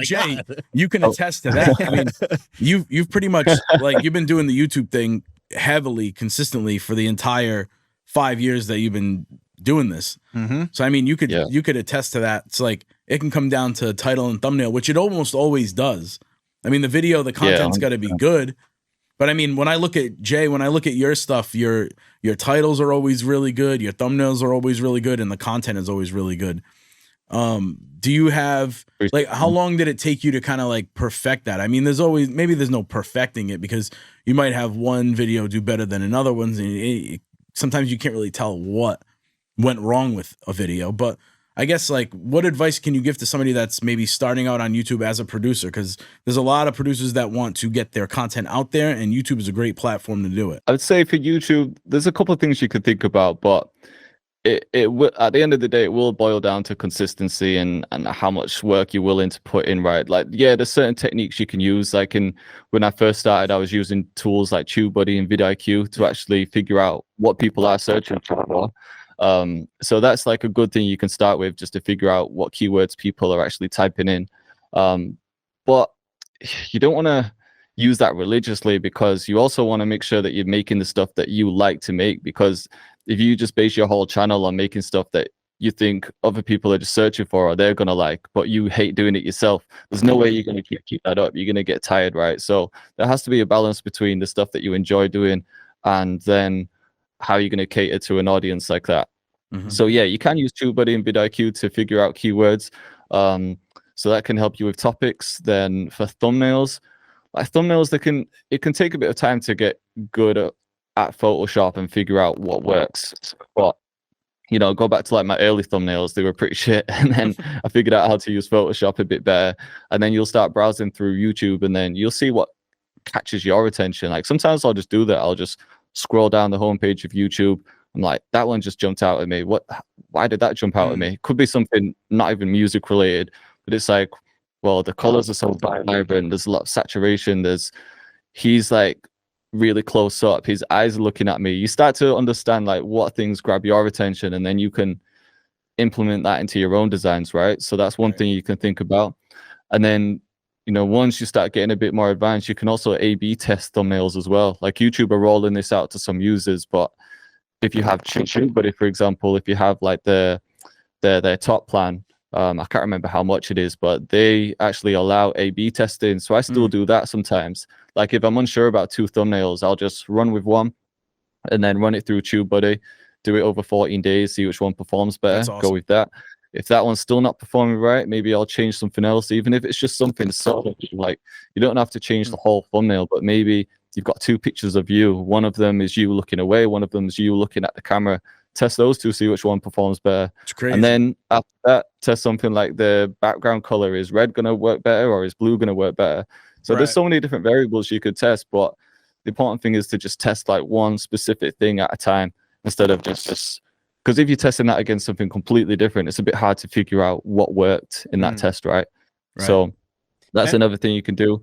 Jay, you can attest to that. I mean, you've pretty much like you've been doing the YouTube thing heavily, consistently for the entire 5 years that you've been doing this. So I mean, you could attest to that. It's like it can come down to title and thumbnail, which it almost always does. I mean, the content's got to be good. But I mean, when I look at Jay, when I look at your stuff, your titles are always really good, your thumbnails are always really good, and the content is always really good. Do you have like how long did it take you to kind of like perfect that? I mean, there's no perfecting it because you might have one video do better than another ones, and sometimes you can't really tell what went wrong with a video. But I guess like what advice can you give to somebody that's maybe starting out on YouTube as a producer? Because there's a lot of producers that want to get their content out there, and YouTube is a great platform to do it. I would say for YouTube, there's a couple of things you could think about, but it will, at the end of the day, it will boil down to consistency and how much work you're willing to put in, right? Like, yeah, there's certain techniques you can use. Like when I first started, I was using tools like TubeBuddy and vidIQ to actually figure out what people are searching for. So that's like a good thing you can start with, just to figure out what keywords people are actually typing in. But you don't want to use that religiously, because you also want to make sure that you're making the stuff that you like to make. Because if you just base your whole channel on making stuff that you think other people are just searching for or they're gonna like, but you hate doing it yourself, there's no way you're gonna keep that up. You're gonna get tired, right? So there has to be a balance between the stuff that you enjoy doing and then how you're gonna cater to an audience like that. So yeah, you can use TubeBuddy and vidIQ to figure out keywords. So that can help you with topics. Then for thumbnails, it can take a bit of time to get good at Photoshop and figure out what works. But you know, go back to like my early thumbnails, they were pretty shit, and then I figured out how to use Photoshop a bit better. And then you'll start browsing through YouTube, and then you'll see what catches your attention. Like sometimes I'll just do that. I'll just scroll down the homepage of YouTube. I'm like, that one just jumped out at me. Why did that jump out at me? Could be something not even music related, but it's like, well, the colors are so vibrant. There's a lot of saturation. He's like really close up. His eyes are looking at me. You start to understand like what things grab your attention, and then you can implement that into your own designs, right? So that's one thing you can think about. And then, you know, once you start getting a bit more advanced, you can also A/B test thumbnails as well. Like YouTube are rolling this out to some users, but if you have TubeBuddy, for example, if you have like their top plan, I can't remember how much it is, but they actually allow A/B testing. So I still do that sometimes. Like if I'm unsure about 2 thumbnails, I'll just run with one and then run it through TubeBuddy, do it over 14 days, see which one performs better, awesome. go with that. If that one's still not performing right, maybe I'll change something else, even if it's just something subtle. Like you don't have to change the whole thumbnail, but maybe you've got 2 pictures of you. One of them is you looking away, one of them is you looking at the camera. Test those 2, see which one performs better. It's crazy. And then after that, test something like the background color. Is red going to work better or is blue going to work better? So there's so many different variables you could test, but the important thing is to just test like one specific thing at a time instead of just because if you're testing that against something completely different, it's a bit hard to figure out what worked in that test, right? So that's another thing you can do.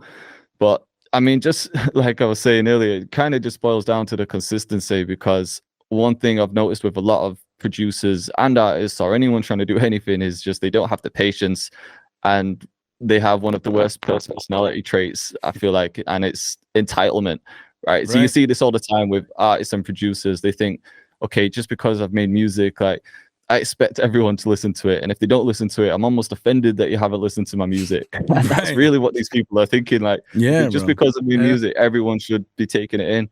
But I mean, just like I was saying earlier, it kind of just boils down to the consistency, because one thing I've noticed with a lot of producers and artists or anyone trying to do anything is just they don't have the patience, and they have one of the worst personality traits, I feel like, and it's entitlement, right? So you see this all the time with artists and producers. They think, okay, just because I've made music, like I expect everyone to listen to it, and if they don't listen to it, I'm almost offended that you haven't listened to my music. And that's really what these people are thinking, like, just because of my music, everyone should be taking it in.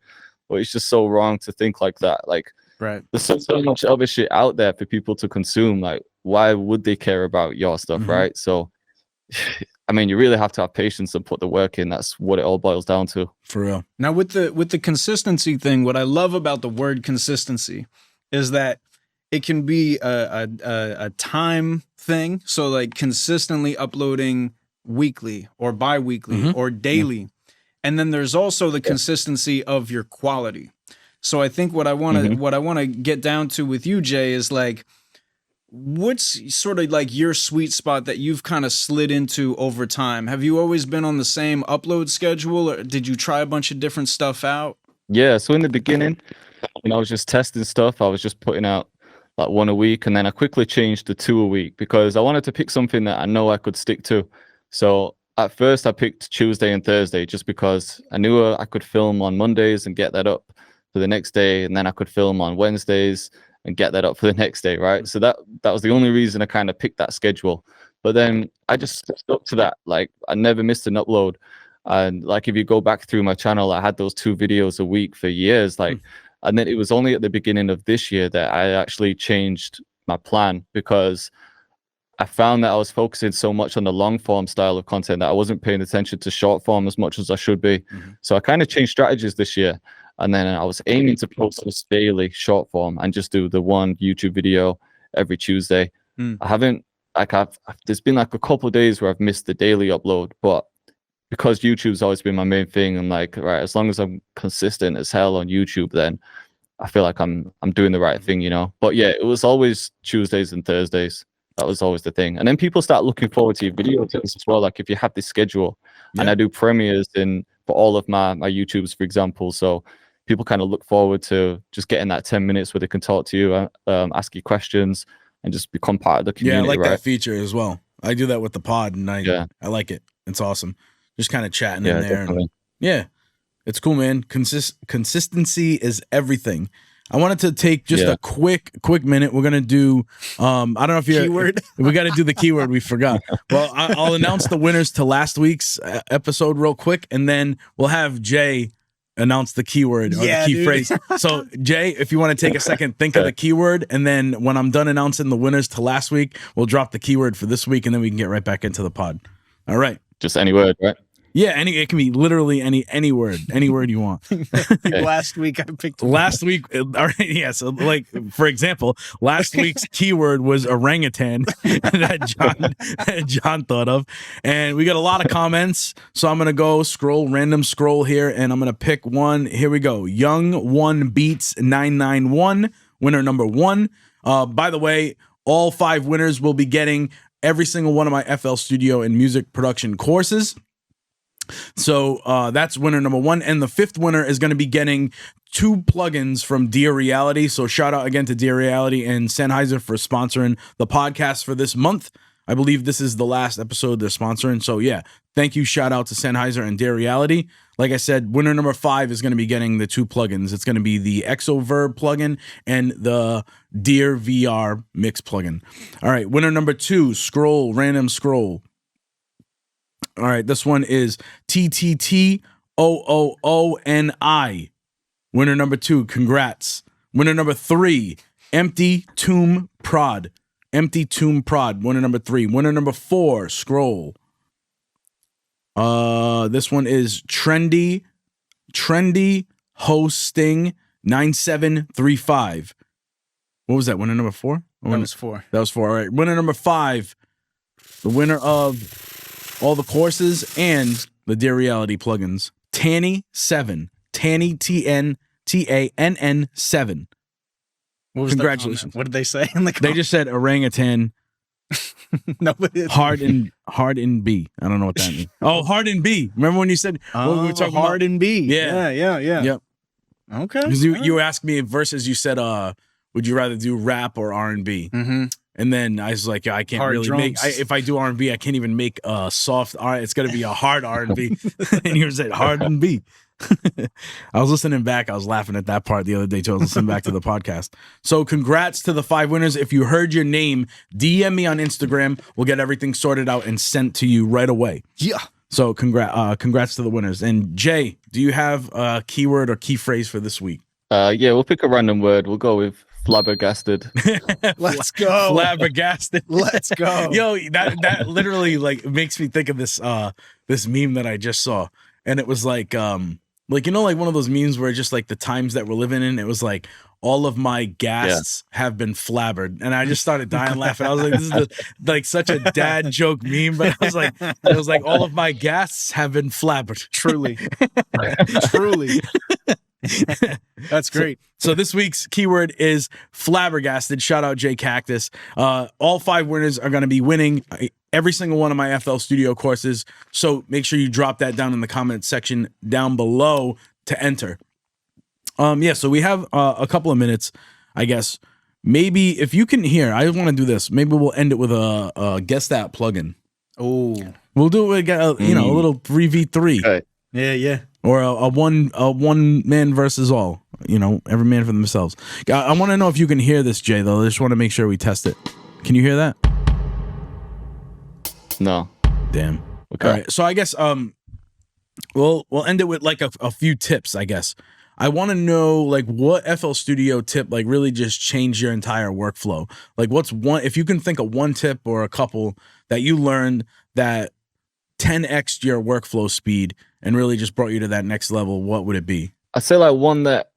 But it's just so wrong to think like that. Like, there's so much other shit out there for people to consume. Like, why would they care about your stuff, right? So I mean, you really have to have patience and put the work in. That's what it all boils down to. For real. Now, with the consistency thing, what I love about the word consistency is that it can be a time thing. So like consistently uploading weekly or bi-weekly or daily. And then there's also the consistency of your quality. So I think what I want to get down to with you, Jay, is like, what's sort of like your sweet spot that you've kind of slid into over time? Have you always been on the same upload schedule, or did you try a bunch of different stuff out? Yeah, so in the beginning, I was just testing stuff. I was just putting out like 1 a week, and then I quickly changed to 2 a week because I wanted to pick something that I know I could stick to. So at first I picked Tuesday and Thursday just because I knew I could film on Mondays and get that up for the next day, and then I could film on Wednesdays and get that up for the next day, right? So that was the only reason I kind of picked that schedule. But then I just stuck to that. Like, I never missed an upload. And like, if you go back through my channel, I had those 2 videos a week for years. Like, and then it was only at the beginning of this year that I actually changed my plan, because I found that I was focusing so much on the long form style of content that I wasn't paying attention to short form as much as I should be. So I kind of changed strategies this year. And then I was aiming to post this daily short form and just do the 1 YouTube video every Tuesday. I haven't, like, there's been like a couple of days where I've missed the daily upload, but because YouTube's always been my main thing, and like, right, as long as I'm consistent as hell on YouTube, then I feel like I'm doing the right thing, you know? But yeah, it was always Tuesdays and Thursdays. That was always the thing. And then people start looking forward to your videos as well. Like, if you have this schedule, and I do premieres for all of my YouTubes, for example. So people kind of look forward to just getting that 10 minutes where they can talk to you, ask you questions, and just become part of the community. Yeah, I like that feature as well. I do that with the pod, and I like it. It's awesome. Just kind of chatting in there. And, it's cool, man. Consistency is everything. I wanted to take just a quick minute. We're gonna do I don't know if you keyword. We got to do the keyword. We forgot. Well, I'll announce the winners to last week's episode real quick, and then we'll have Jay announce the keyword or the key phrase. So Jay, if you want to take a second, think of the keyword, and then when I'm done announcing the winners to last week, we'll drop the keyword for this week, and then we can get right back into the pod. All right. Just any word, right? Yeah, it can be literally any word you want. Last week I picked last week. All right, yeah. So, like, for example, last week's keyword was orangutan that John thought of, and we got a lot of comments. So I'm gonna go random scroll here, and I'm gonna pick one. Here we go. Young One Beats 991, winner number 1. By the way, all 5 winners will be getting every single one of my FL Studio and music production courses. So that's winner number 1. And the 5th winner is going to be getting 2 plugins from Dear Reality. So shout out again to Dear Reality and Sennheiser for sponsoring the podcast for this month. I believe this is the last episode they're sponsoring. So yeah, thank you. Shout out to Sennheiser and Dear Reality. Like I said, winner number 5 is going to be getting the 2 plugins. It's going to be the Exoverb plugin and the Dear VR mix plugin. All right, winner number 2, Scroll, random scroll. All right, this one is TTTOOONI. Winner number 2, congrats. Winner number 3, Empty Tomb Prod. Empty Tomb Prod, winner number 3. Winner number 4, Scroll. This one is Trendy Hosting 9735. What was that? Winner number 4? That was 4. That was 4. All right. Winner number 5, the winner of all the courses and the Dear Reality plugins. Tanny7. Tanny TNTANN 7. What was Congratulations. What did they say in the They just said orangutan. No, hard in B. I don't know what that means. Oh, hard in B. Remember when you said what we were talking hard about? in B? Yeah. Yep. Okay. Because you asked me versus you said would you rather do rap or R&B? Mm-hmm. And then I was like, I can't hard really drums. make. If I do R&B, I can't even make a soft R. It's gonna be a hard R&B. And you said hard and B. I was listening back. I was laughing at that part the other day too. I was listening back to the podcast. So congrats to the 5 winners. If you heard your name, DM me on Instagram. We'll get everything sorted out and sent to you right away. Yeah. So congrats to the winners. And Jay, do you have a keyword or key phrase for this week? Yeah, we'll pick a random word. We'll go with flabbergasted. Let's go. Flabbergasted. Let's go. Yo, that literally like makes me think of this this meme that I just saw. And it was like you know, like one of those memes where just like the times that we're living in, it was like all of my guests have been flabbered, and I just started dying laughing. I was like, this is like such a dad joke meme, but it was like all of my guests have been flabbered. Truly. That's great. So this week's keyword is flabbergasted. Shout out Jay Cactus. All 5 winners are going to be winning every single one of my FL Studio courses. So make sure you drop that down in the comment section down below to enter. So we have a couple of minutes, I guess. Maybe if you can hear, I want to do this. Maybe we'll end it with a guess that plugin. Oh, we'll do it. A little 3v3. Okay. Yeah. Or a one man versus all. You know, every man for themselves. I want to know if you can hear this, Jay. Though I just want to make sure we test it. Can you hear that? No. Damn. Okay. All right. So I guess we'll end it with like a few tips. I guess I want to know like what FL Studio tip like really just changed your entire workflow. Like what's one, if you can think of one tip or a couple that you learned that 10x'd your workflow speed and really just brought you to that next level, what would it be? I say like one that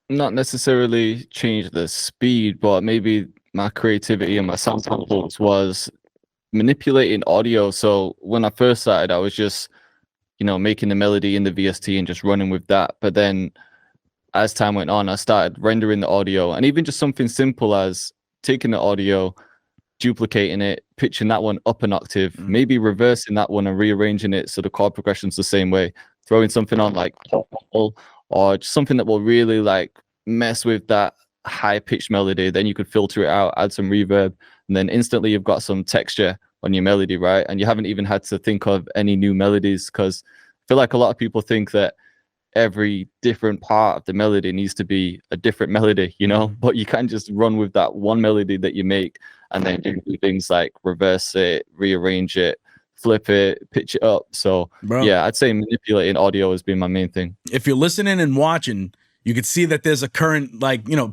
not necessarily changed the speed, but maybe my creativity and my sound samples was manipulating audio. So when I first started, I was just, making the melody in the VST and just running with that. But then as time went on, I started rendering the audio, and even just something simple as taking the audio, duplicating it, pitching that one up an octave, maybe reversing that one and rearranging it so the chord progression's the same way, throwing something on like or just something that will really like mess with that high pitched melody. Then you could filter it out, add some reverb, and then instantly you've got some texture on your melody, right? And you haven't even had to think of any new melodies, because I feel like a lot of people think that every different part of the melody needs to be a different melody, but you can't just run with that one melody that you make and then do things like reverse it, rearrange it, flip it, pitch it up. So yeah, I'd say manipulating audio has been my main thing. If you're listening and watching, you could see that there's a current,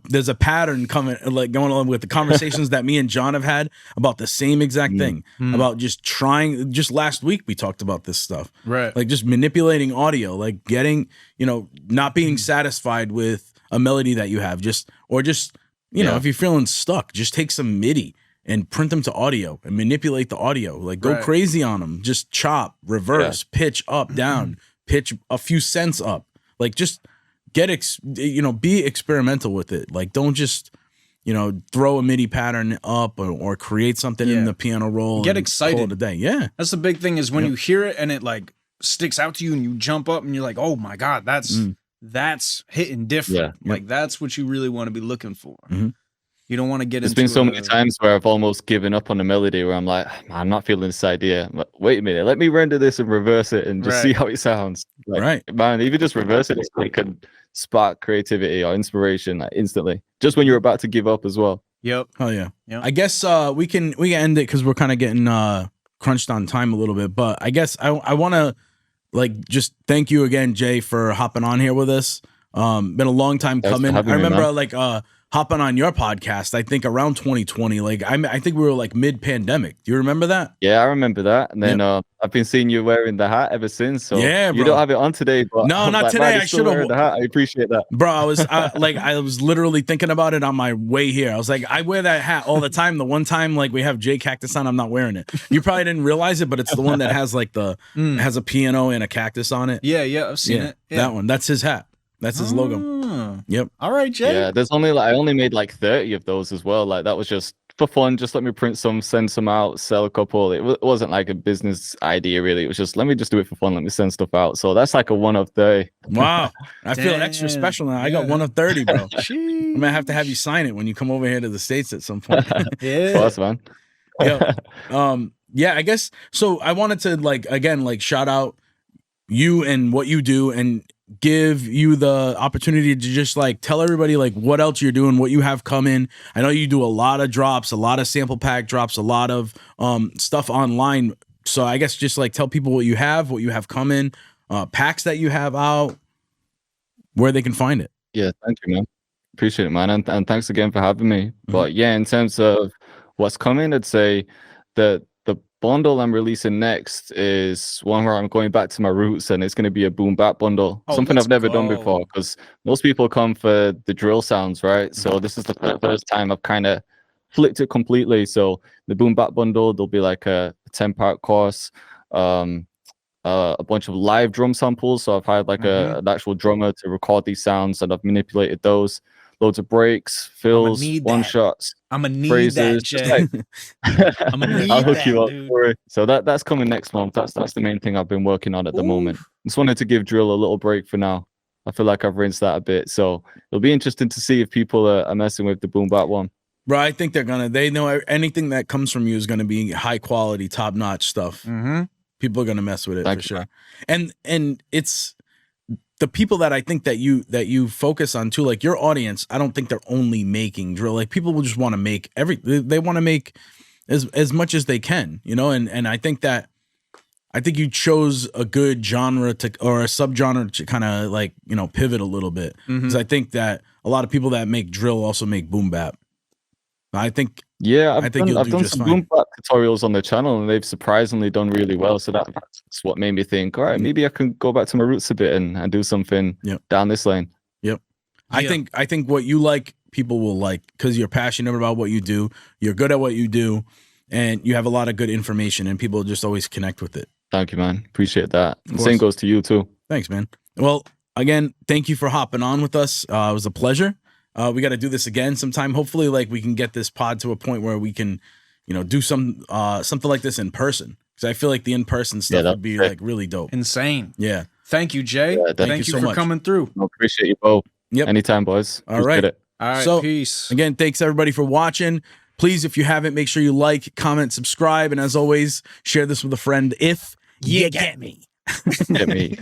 there's a pattern coming, like going on with the conversations that me and John have had about the same exact thing, about just trying. Just last week we talked about this stuff, right? Like just manipulating audio, like getting, not being satisfied with a melody that you have, if you're feeling stuck, just take some MIDI and print them to audio and manipulate the audio, like go crazy on them, just chop, reverse, pitch up, down, pitch a few cents up, like just be experimental with it. Like don't just, throw a MIDI pattern up or create something in the piano roll. Get excited. Call it a day. Yeah. That's the big thing is when you hear it and it like sticks out to you and you jump up and you're like, oh my God, that's hitting different. Yeah. Like that's what you really want to be looking for. You don't want to get There's into been so many times where I've almost given up on a melody where I'm like, I'm not feeling this idea. But wait a minute, let me render this and reverse it and just see how it sounds. Like, right. Man, even just reverse it can spark creativity or inspiration like, instantly. Just when you're about to give up as well. Yep. Oh yeah. Yep. I guess we can end it because we're kind of getting crunched on time a little bit. But I guess I want to like just thank you again, Jay, for hopping on here with us. Been a long time coming. I remember like hopping on your podcast, I think around 2020. Like I think we were like mid-pandemic. Do you remember that? Yeah, I remember that. And then I've been seeing you wearing the hat ever since. So yeah, bro. You don't have it on today, but no, not like, today. I should have the hat. I appreciate that, bro. I was literally thinking about it on my way here. I was like, I wear that hat all the time. The one time like we have Jay Cactus on, I'm not wearing it. You probably didn't realize it, but it's the one that has like has a piano and a cactus on it. Yeah, I've seen it. Yeah. That one. That's his hat. That's his logo. Yep. All right, Jay. Yeah, there's only I only made like 30 of those as well. Like that was just for fun. Just let me print some, send some out, sell a couple. It wasn't like a business idea really. It was just let me just do it for fun. Let me send stuff out. So that's like a 1 of 30. Wow. I feel extra special now. I got 1 of 30, bro. I'm gonna have to have you sign it when you come over here to the States at some point. Yeah. Plus, man. Yeah, I guess so. I wanted to like again like shout out you and what you do and give you the opportunity to just like tell everybody like what else you're doing, what you have coming. I know you do a lot of drops, a lot of sample pack drops, a lot of stuff online. So I guess just like tell people what you have coming, packs that you have out, where they can find it. Yeah, thank you, man. Appreciate it, man. And thanks again for having me. But yeah, in terms of what's coming, I'd say that the bundle I'm releasing next is one where I'm going back to my roots, and it's going to be a boom bap bundle. Something I've never done before, because most people come for the drill sounds, right? So this is the first time I've kind of flipped it completely. So the boom bap bundle, there'll be like a 10-part course, a bunch of live drum samples. So I've hired like an actual drummer to record these sounds, and I've manipulated those. Loads of breaks, fills, one shots. I'm gonna need phrases, that, Jay. I'm gonna need I'll hook that, you up. dude. So that's coming next month. That's the main thing I've been working on at the moment. Just wanted to give drill a little break for now. I feel like I've rinsed that a bit. So it'll be interesting to see if people are messing with the boom bap one. Bro, I think they know anything that comes from you is gonna be high quality, top notch stuff. People are gonna mess with it for sure. And it's the people that I think that you focus on too, like your audience, I don't think they're only making drill. Like people will just want to make they want to make as much as they can, you know? And I think you chose a good genre or a subgenre to kind of like, you know, pivot a little bit. Because I think that a lot of people that make drill also make boom bap. I think I've done some boom bap tutorials on the channel, and they've surprisingly done really well. So that's what made me think, all right, maybe I can go back to my roots a bit and do something down this lane. I think what you like, people will like, because you're passionate about what you do, you're good at what you do, and you have a lot of good information, and people just always connect with it. Thank you, man. Appreciate that. The same goes to you too. Thanks, man. Well, again, thank you for hopping on with us. It was a pleasure. We got to do this again sometime. Hopefully, like we can get this pod to a point where we can, you know, do something like this in person. Because I feel like the in-person stuff would be like really dope. Insane. Yeah. Thank you, Jay. Thank you so much for coming through. I appreciate you both. Yep. Anytime, boys. All right. All right. So, peace. Again, thanks everybody for watching. Please, if you haven't, make sure you like, comment, subscribe, and as always, share this with a friend if you get me. Get me.